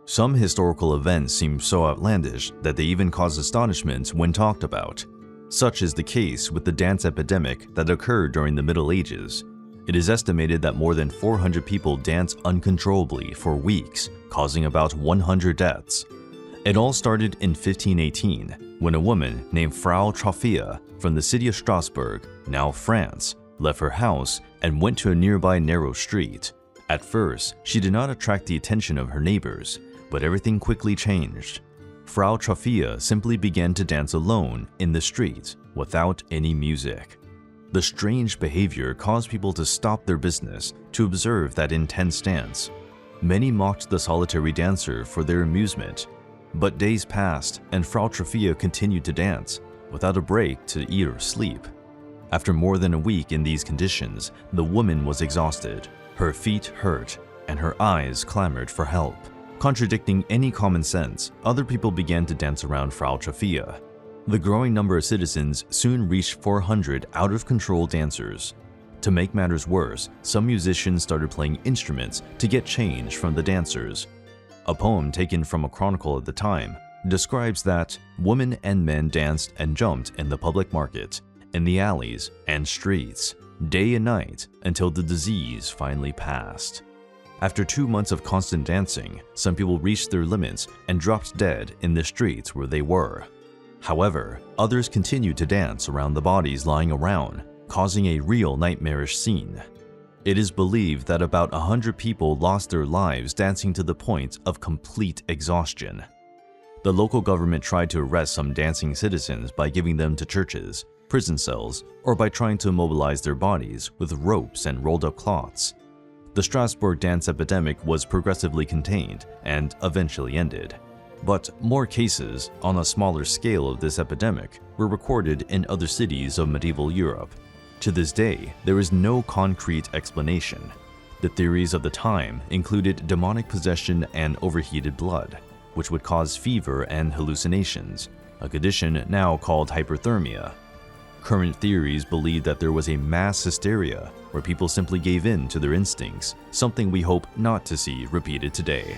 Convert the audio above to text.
Some historical events seem so outlandish that they even cause astonishment when talked about. Such is the case with the dance epidemic that occurred during the Middle Ages. It is estimated that more than 400 people danced uncontrollably for weeks, causing about 100 deaths. It all started in 1518, when a woman named Frau Troffea from the city of Strasbourg, now France, left her house and went to a nearby narrow street. At first, she did not attract the attention of her neighbors, but everything quickly changed. Frau Troffea simply began to dance alone in the street without any music. The strange behavior caused people to stop their business to observe that intense dance. Many mocked the solitary dancer for their amusement, but days passed and Frau Troffea continued to dance without a break to eat or sleep. After more than a week in these conditions, the woman was exhausted, her feet hurt, and her eyes clamored for help. Contradicting any common sense, other people began to dance around Frau Troffea. The growing number of citizens soon reached 400 out-of-control dancers. To make matters worse, some musicians started playing instruments to get change from the dancers. A poem taken from a chronicle at the time describes that women and men danced and jumped in the public market, in the alleys and streets, day and night until the disease finally passed. After 2 months of constant dancing, some people reached their limits and dropped dead in the streets where they were. However, others continued to dance around the bodies lying around, causing a real nightmarish scene. It is believed that about 100 people lost their lives dancing to the point of complete exhaustion. The local government tried to arrest some dancing citizens by giving them to churches, prison cells, or by trying to immobilize their bodies with ropes and rolled-up cloths. The Strasbourg dance epidemic was progressively contained and eventually ended. But more cases, on a smaller scale of this epidemic, were recorded in other cities of medieval Europe. To this day, there is no concrete explanation. The theories of the time included demonic possession and overheated blood, which would cause fever and hallucinations, a condition now called hyperthermia. Current theories believe that there was a mass hysteria where people simply gave in to their instincts, something we hope not to see repeated today.